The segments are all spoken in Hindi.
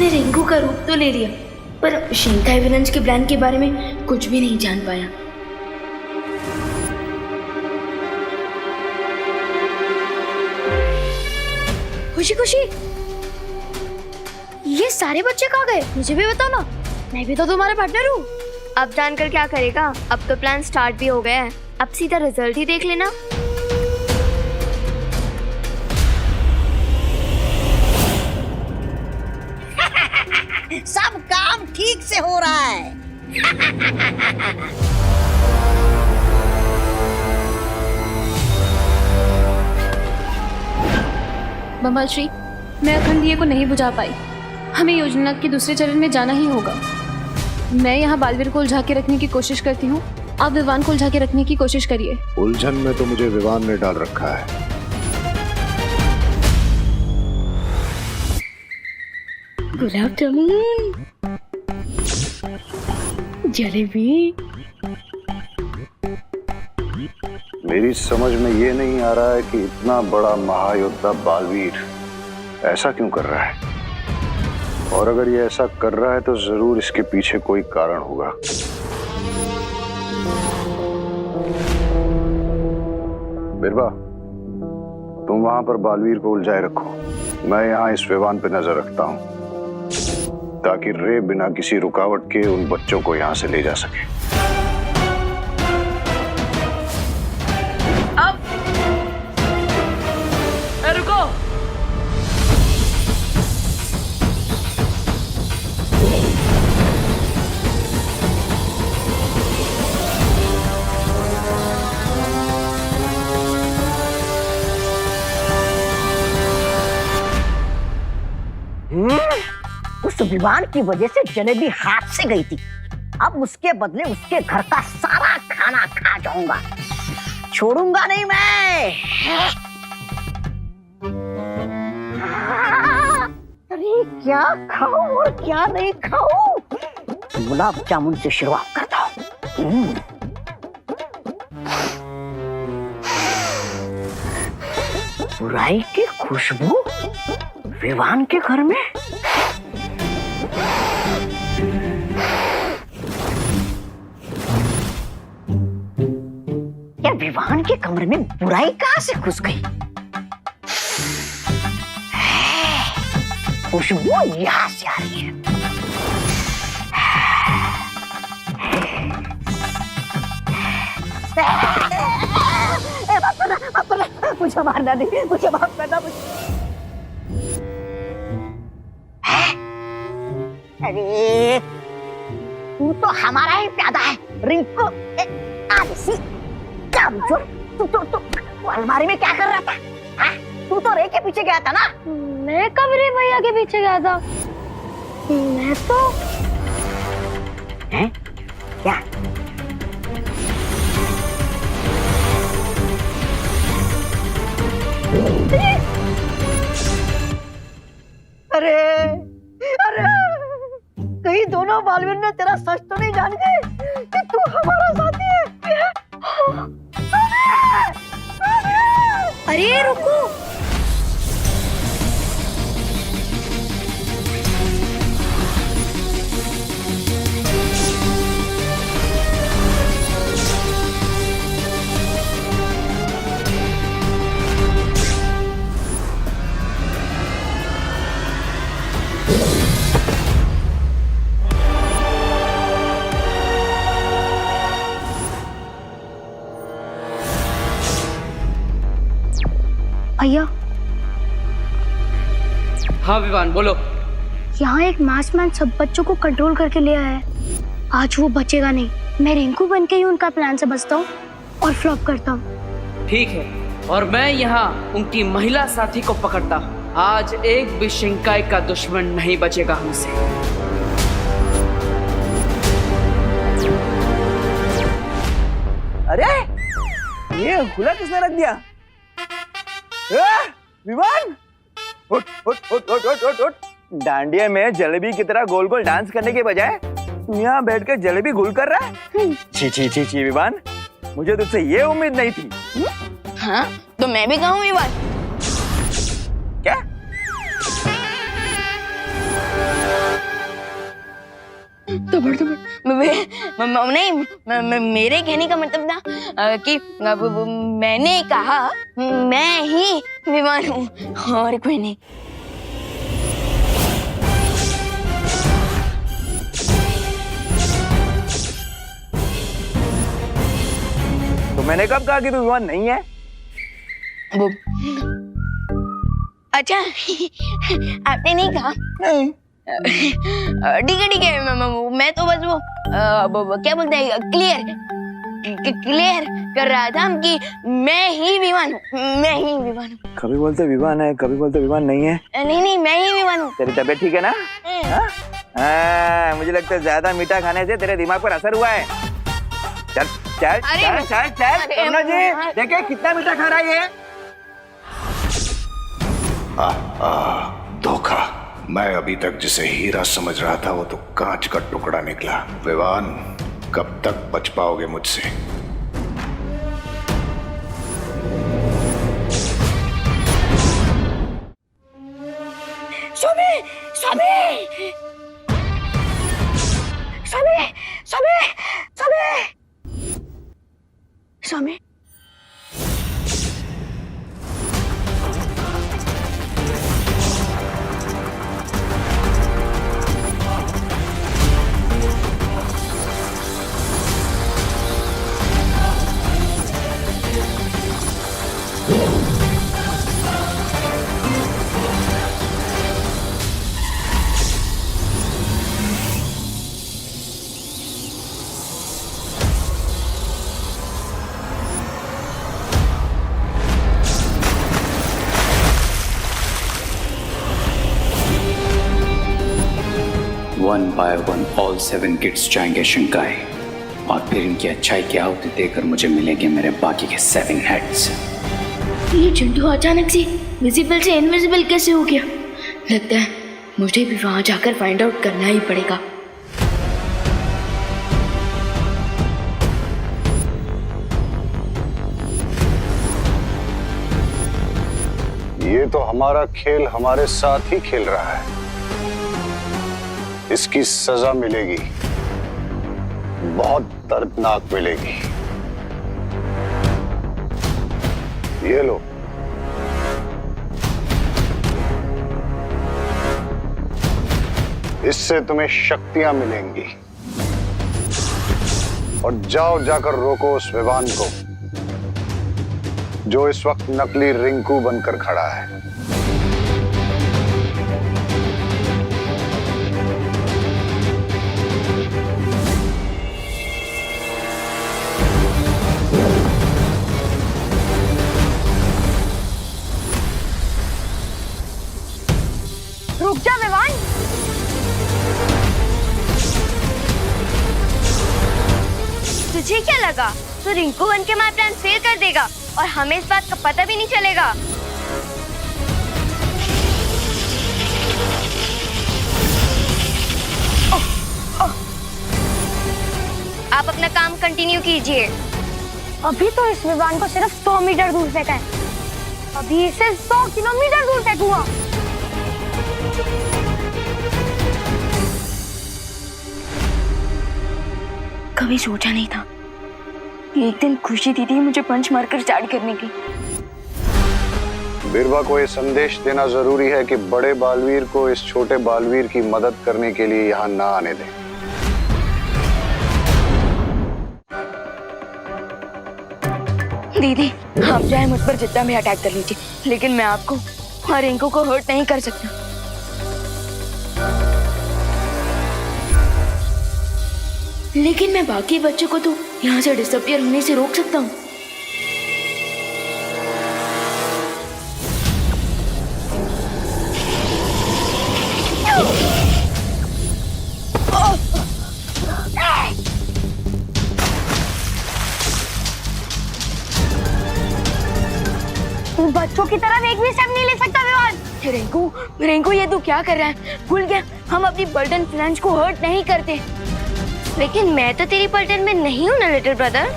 उसने रिंकू का रूप तो ले लिया, पर शिंकाई विलंज के प्लान के बारे में कुछ भी नहीं जान पाया। खुशी खुशी, ये सारे बच्चे कहाँ गए? मुझे भी बताओ ना, मैं भी तो तुम्हारा पार्टनर हूँ। अब जानकर क्या करेगा, अब तो प्लान स्टार्ट भी हो गया है, अब सीधा रिजल्ट ही देख लेना। सब काम ठीक से हो रहा है। बमल श्री, मैं अखंडीय को नहीं बुझा पाई। हमें योजना के दूसरे चरण में जाना ही होगा। मैं यहाँ बालवीर को उलझा के रखने की कोशिश करती हूँ, आप विवान को उलझा के रखने की कोशिश करिए। उलझन में तो मुझे विवान ने डाल रखा है। गुलाब जामुन, जलेबी। मेरी समझ में ये नहीं आ रहा है कि इतना बड़ा महायोद्धा बालवीर ऐसा क्यों कर रहा है, और अगर ये ऐसा कर रहा है तो जरूर इसके पीछे कोई कारण होगा। बिरबा, तुम वहां पर बालवीर को उलझाए रखो, मैं यहाँ इस विवान पे नजर रखता हूँ, ताकि रे बिना किसी रुकावट के उन बच्चों को यहाँ से ले जा सके। रुको, उस विवान की वजह से जलेबी हाथ से गई थी, अब उसके बदले उसके घर का सारा खाना खा जाऊंगा, छोड़ूंगा नहीं मैं। अरे क्या खाऊं और क्या नहीं खाऊं? गुलाब जामुन से शुरुआत करता हूँ। बुराई की खुशबू विवान के घर में। या विवान के कमरे में बुराई कहां से घुस गई? खुशबू यहां से आ रही है। मुझे मारना नहीं, मुझे माफ करना। अरे तू तो हमारा ही प्यादा है रिंकू। आलसी कामचोर, तू अलमारी में क्या कर रहा था? हाँ? तू तो रे के पीछे गया था ना? मैं कब रे भैया के पीछे गया था? मैं तो हैं? क्या? अरे अरे, कहीं दोनों बालवीर ने तेरा सच तो नहीं जान गए कि तू हमारा साथी है? अरे रुको, भैया हाँ विवान बोलो। यहाँ एक मास्कमैन सब बच्चों को कंट्रोल करके ले आया है। आज वो बचेगा नहीं। मैं रिंकू बन के ही उनका प्लान से बचता हूँ और फ्लॉप करता हूँ। ठीक है, और मैं यहाँ उनकी महिला साथी को पकड़ता हूँ। आज एक भी शिंकाई का दुश्मन नहीं बचेगा हमसे। अरे ये खुला किसने रख दिया? विवान, उठ उठ उठ उठ उठ उठ उठ। डांडिया में जलेबी की तरह गोल गोल डांस करने के बजाय तू यहाँ बैठ कर जलेबी गुल कर रहा है? छी छी छी छी विवान, मुझे तुझसे ये उम्मीद नहीं थी। हाँ तो मैं भी कहूँ विवान। क्या? नहीं मेरे कहने का मतलब था कि मैंने कहा मैं ही विवान हूँ और कोई नहीं। तो मैंने कब कहा कि तू विवान नहीं है? वो अच्छा आपने नहीं कहा? ठीक है मैं तो बस वो क्या बोलते हैं क्लियर कर रहा था कि मैं ही विवान हूँ, मैं ही विवान हूँ। कभी बोलते विवान है, कभी बोलते विवान नहीं है। नहीं मैं ही विवान हूँ। तेरी तबीयत ठीक है ना? हाँ, मुझे लगता है ज्यादा मीठा खाने से तेरे दिमाग पर असर हुआ है। चल चल चल चल चल करुणा जी देखे कितना मीठा खा रहा है ये। धोखा। मैं अभी तक जिसे हीरा समझ रहा था वो तो कांच का टुकड़ा निकला। विवान, कब तक बच पाओगे मुझसे? स्वामी स्वामी स्वामी स्वामी स्वामी स्वामी one by one all 7 kids जाएंगे शिंकाई और फिर इनकी अच्छाई की आहुति देकर मुझे मिलेंगे मेरे बाकी के 7 हेड्स। ये चिंटू अचानक से विजिबल से इनविजिबल कैसे हो गया? लगता है मुझे भी वहां जाकर फाइंड आउट करना ही पड़ेगा। ये तो हमारा खेल हमारे साथ ही खेल रहा है। इसकी सजा मिलेगी, बहुत दर्दनाक मिलेगी। ये लो। इससे तुम्हें शक्तियां मिलेंगी और जाओ जाकर रोको उस विवान को जो इस वक्त नकली रिंकू बनकर खड़ा है। रुक जा विवान। तुझे क्या लगा तू रिंकू बन के हमारा प्लान फेल कर देगा और हमें इस बात का पता भी नहीं चलेगा? आप अपना काम कंटिन्यू कीजिए। अभी तो इस विवान को सिर्फ 100 मीटर दूर फेंका है, अभी इसे 100 किलोमीटर दूर फेंकूंगा। कभी सोचा नहीं था एक दिन खुशी दीदी मुझे पंच मारकर स्टार्ट करने की। बिरबा को यह संदेश देना जरूरी है कि बड़े बालवीर को इस छोटे बालवीर की मदद करने के लिए यहाँ ना आने दें। दीदी आप चाहे मुझ पर जितना भी अटैक कर लीजिए, लेकिन मैं आपको और रिंकू को हर्ट नहीं कर सकता। लेकिन मैं बाकी बच्चों को तो यहाँ से डिसअपियर होने से रोक सकता हूँ। तू बच्चों की तरह एक भी स्टेप नहीं ले सकता विवान। रिंकू ये तू क्या कर रहा है? भूल गया हम अपनी बर्टन फ्रेंड्स को हर्ट नहीं करते। लेकिन मैं तो तेरी पलटन में नहीं हूँ ना लिटिल ब्रदर।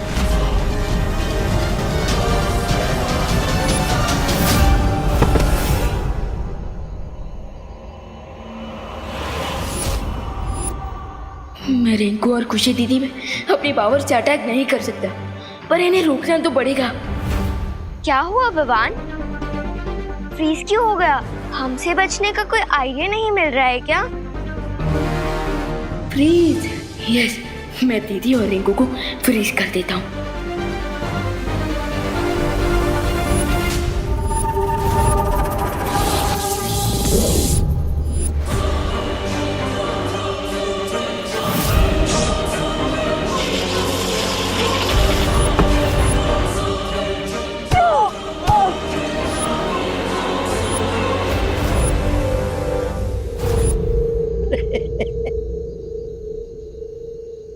मैं रिंकू और खुशी दीदी में अपनी पावर से अटैक नहीं कर सकता, पर इन्हें रोकना तो पड़ेगा। क्या हुआ विवान? फ्रीज क्यों हो गया? हमसे बचने का कोई आइडिया नहीं मिल रहा है क्या? फ्रीज? यस, मैं दीदी और रिंकू को फ्रीज कर देता हूँ।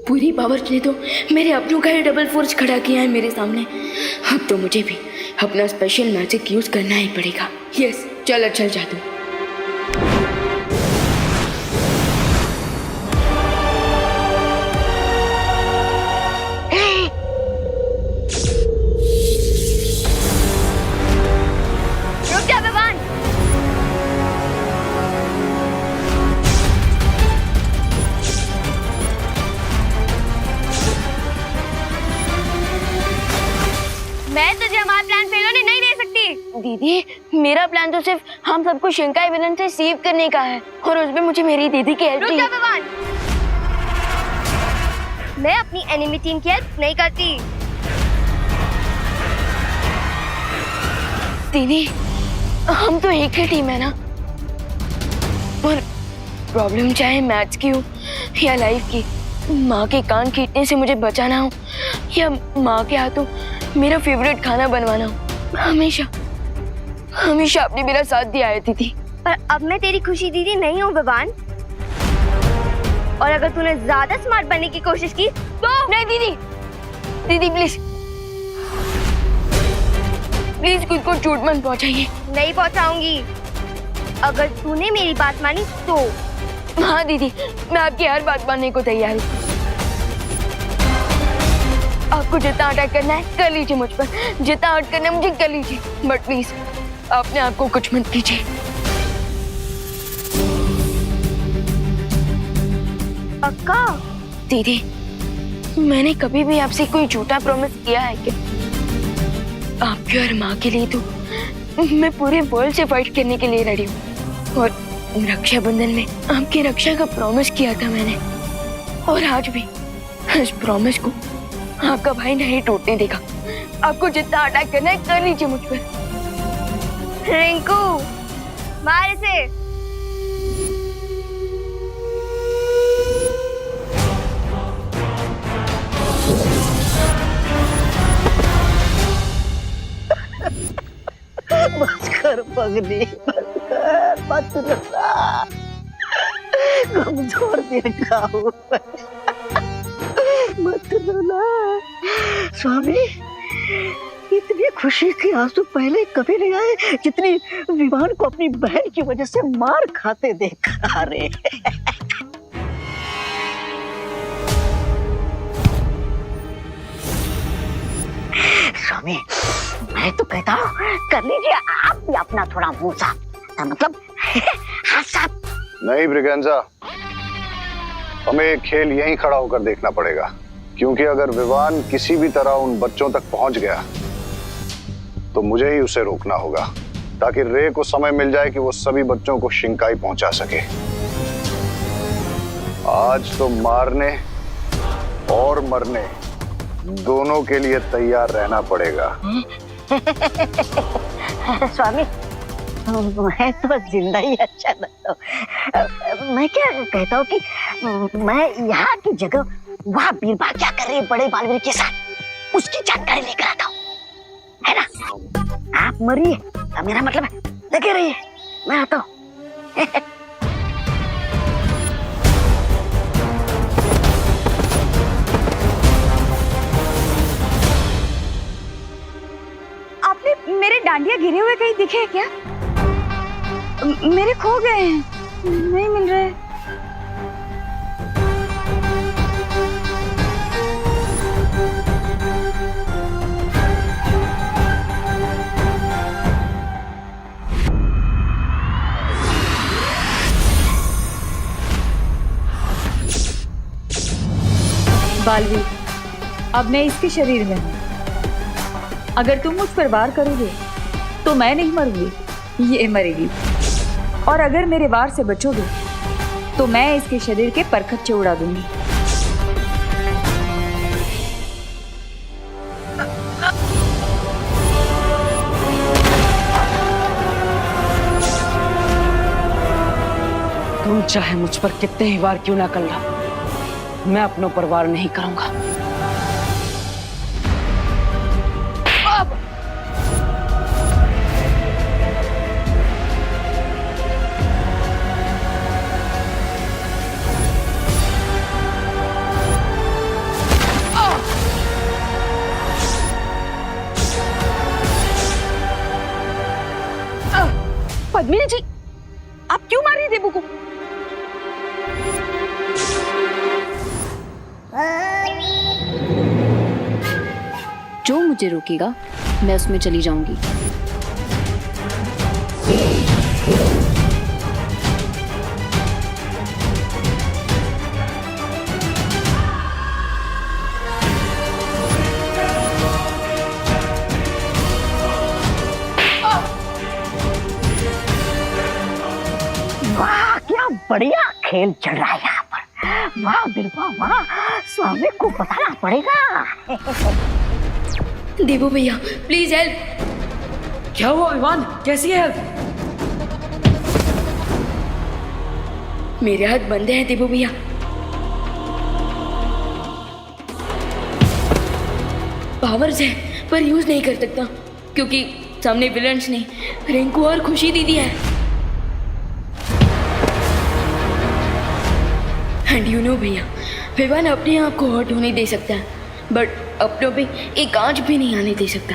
पूरी पावर ने तो मेरे अपनों का ही डबल फोर्स खड़ा किया है मेरे सामने। अब तो मुझे भी अपना स्पेशल मैजिक यूज करना ही पड़ेगा। यस, चल अच्छा जादू। रुक जा विवान। मैं तुझे हमारा प्लान फेल होने नहीं दे सकती। दीदी, मेरा प्लान तो सिर्फ हम सबको शिंकाई विलन से सेव करने का है, और उसमें मुझे मेरी दीदी की हेल्प रुक जा चाहिए। विवान। मैं अपनी एनिमी टीम की हेल्प नहीं करती। दीदी, हम तो एक ही टीम है ना, और प्रॉब्लम चाहे मैथ्स की हो या लाइफ की, माँ के कान खींचने से मुझे बचाना हो या माँ के हाथों मेरा फेवरेट खाना बनवाना हो, हमेशा हमेशा आपने मेरा साथ दिया है दीदी। पर अब मैं तेरी खुशी दीदी नहीं हूँ विवान, और अगर तूने ज्यादा स्मार्ट बनने की कोशिश की तो नहीं दीदी, दीदी प्लीज प्लीज खुद को चोट मत पहुंचाइए। नहीं पहुंचाऊंगी अगर तूने मेरी बात मानी तो। हाँ दीदी, मैं आपकी हर बात मानने को तैयार हूँ। आपको जितना अटैक करना है कर लीजिए मुझ पर, जितना हर्ट करना है मुझे कर लीजिए, बट प्लीज अपने आप को कुछ मत कीजिए। पक्का? दीदी, मैंने कभी भी आपसे कोई झूठा प्रॉमिस किया है क्या? आपकी और माँ के लिए तो मैं पूरे वर्ल्ड से फाइट करने के लिए रेडी हूँ, और रक्षाबंधन में आपकी रक्षा का प्रॉमिस किया था मैंने, और आज भी इस प्रॉमिस को आपका भाई नहीं टूटने देगा। आपको जितना अटैक करना है कर लीजिए मुझ पर। रिंकू, मार इसे। बस कर पगली, बस कर, मत रोना। कमजोर दिल का हूँ मैं। मत रोना। स्वामी, इतनी खुशी के आंसू पहले कभी नहीं आए जितनी विमान को अपनी बहन की वजह से मार खाते देखा रे। स्वामी, मैं तो कहता हूँ कर लीजिए आप भी अपना थोड़ा मुंह साफ, मतलब हाथ साफ। नहीं ब्रिगेंजा, हमें ये खेल यहीं खड़ा होकर देखना पड़ेगा, क्योंकि अगर विवान किसी भी तरह उन बच्चों तक पहुंच गया तो मुझे ही उसे रोकना होगा, ताकि रे को समय मिल जाए कि वो सभी बच्चों को शिंकाई पहुंचा सके। आज तो मारने और मरने दोनों के लिए तैयार रहना पड़ेगा। स्वामी, मैं तो जिंदा ही अच्छा लगता हूँ। मैं क्या कहता हूँ कि मैं यहाँ की जगह वहाँ बीरबा क्या कर रही है बड़े बालवीर के साथ, उसकी जानकारी लेकर आता हूँ, है ना? आप मरिए, मेरा मतलब लगे रहिए, मैं आता हूँ। आपने मेरे डांडिया गिरे हुए कहीं दिखे हैं क्या? मेरे खो गए हैं, नहीं मिल रहे। बालवीर, अब मैं इसके शरीर में हूँ। अगर तुम मुझ पर वार करोगे तो मैं नहीं मरूंगी, ये मरेगी। और अगर मेरे वार से बचोगे तो मैं इसके शरीर के परखच्चे उड़ा दूंगी। तुम चाहे मुझ पर कितने ही वार क्यों ना कर लो, मैं अपनों पर वार नहीं करूंगा। पद्मिनी जी, आप क्यों मार रही देबू को? जो मुझे रोकेगा मैं उसमें चली जाऊंगी। वाह, क्या बढ़िया खेल चल रहा है यहाँ पर। वाह बिल्कुल, वाह, स्वामी को बताना पड़ेगा। देबू भैया प्लीज हेल्प। क्या हुआ विवान, कैसी है हेल्प? मेरे हाथ बंधे हैं देबू भैया। पावर्स है पर यूज नहीं कर सकता क्योंकि सामने विलन्स ने रिंकू और खुशी दीदी है। एंड यू नो भैया, विवान अपने आप को हर्ट होने दे सकता है बट अपनों पे एक आंच भी नहीं आने दे सकता।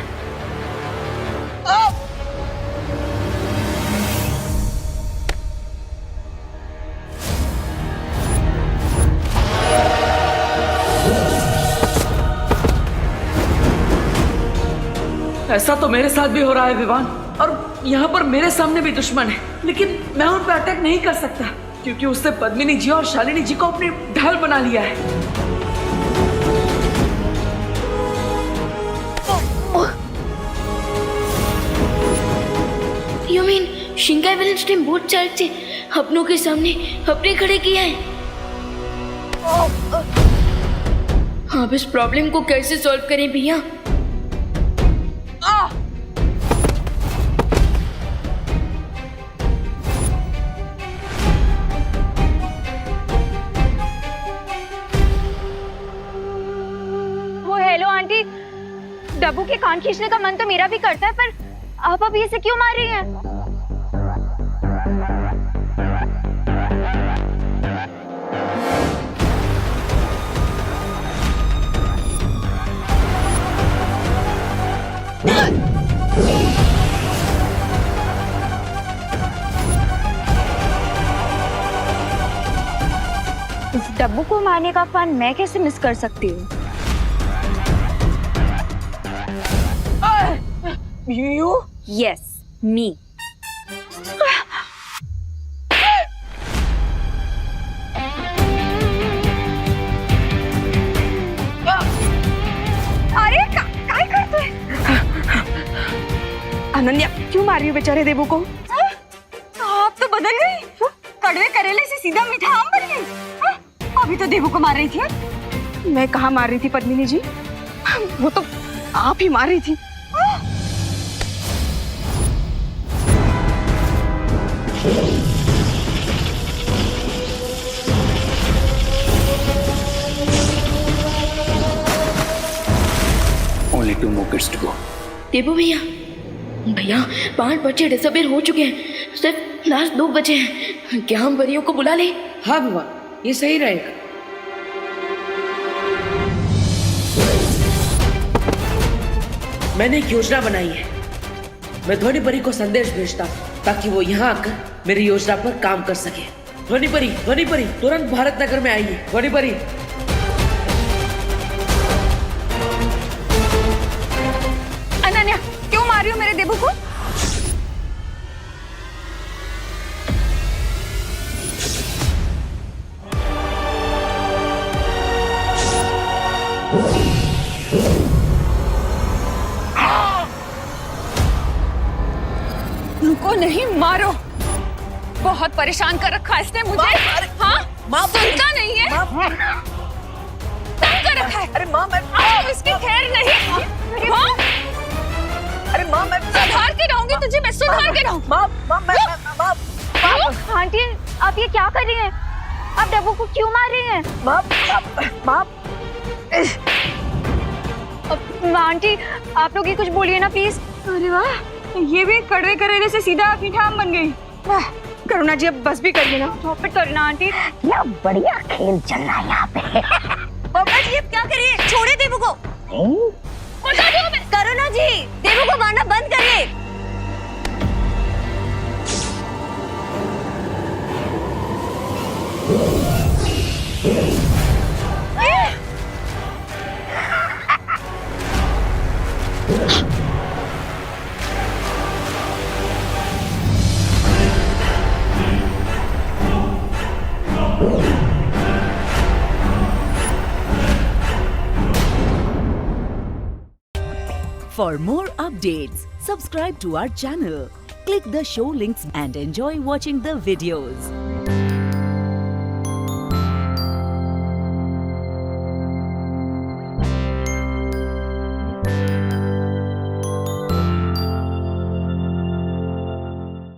ऐसा तो मेरे साथ भी हो रहा है विवान, और यहाँ पर मेरे सामने भी दुश्मन है, लेकिन मैं उन पर अटैक नहीं कर सकता क्योंकि उसने पद्मिनी जी और शालिनी जी को अपनी ढाल बना लिया है। यू मीन शिंगाई विलन्स ने बोथ साइड से अपनों के सामने अपने खड़े किया है। आप इस प्रॉब्लम को कैसे सॉल्व करें भैया? हेलो आंटी, डब्बू के कान खींचने का मन तो मेरा भी करता है, पर आप अभी इसे क्यों मार रही हैं? इस डब्बू को मारने का फन मैं कैसे मिस कर सकती हूँ? You? Yes, me. अरे काय करतोय? अनन्या क्यों मार रही हो बेचारे देबू को? आप तो बदल गई, कड़वे करेले से सीधा मीठा आम बन गई। अभी तो देबू को मार रही थी। मैं कहाँ मार रही थी पद्मिनी जी, वो तो आप ही मार रही थी। Only 2 more kids to go. देबू भैया, भैया 5 बच्चे डिसअपीयर हो चुके हैं, सिर्फ लास्ट 2 बचे हैं। क्या हम परियों को बुला ले? हाँ विवान, ये सही रहेगा। मैंने एक योजना बनाई है। मैं ध्वनि परी को संदेश भेजता हूँ ताकि वो यहाँ आकर मेरी योजना पर काम कर सके। ध्वनि परी तुरंत भारत नगर में आइए। ध्वनि परी। अनन्या क्यों मार रही हो मेरे देबू को? बहुत परेशान कर रखा है इसने मुझे। हाँ, सुनता नहीं है, तंग कर रखा है। अरे माँ मैं इसकी खैर नहीं। हाँ? अरे माँ मैं सुधार के रहूंगी तुझे, मैं सुधार के रहूंगी। माँ आंटी आप ये क्या कर रही हैं? आप डब्बू को क्यों मार रही हैं? माँ आंटी आप लोग ये कुछ बोलिए ना प्लीज। अरे वाह, ये भी कड़वे करेले से सीधा मीठा आम बन गई। करुणा जी अब बस भी करिए ना। Stop it Karuna aunty. क्या बढ़िया खेल चल रहा है यहाँ पे। पापा जी अब क्या करिए? छोड़े देवू को। करुणा जी देवू को मारना बंद करिए। For more updates, subscribe to our channel, click the show links and enjoy watching the videos.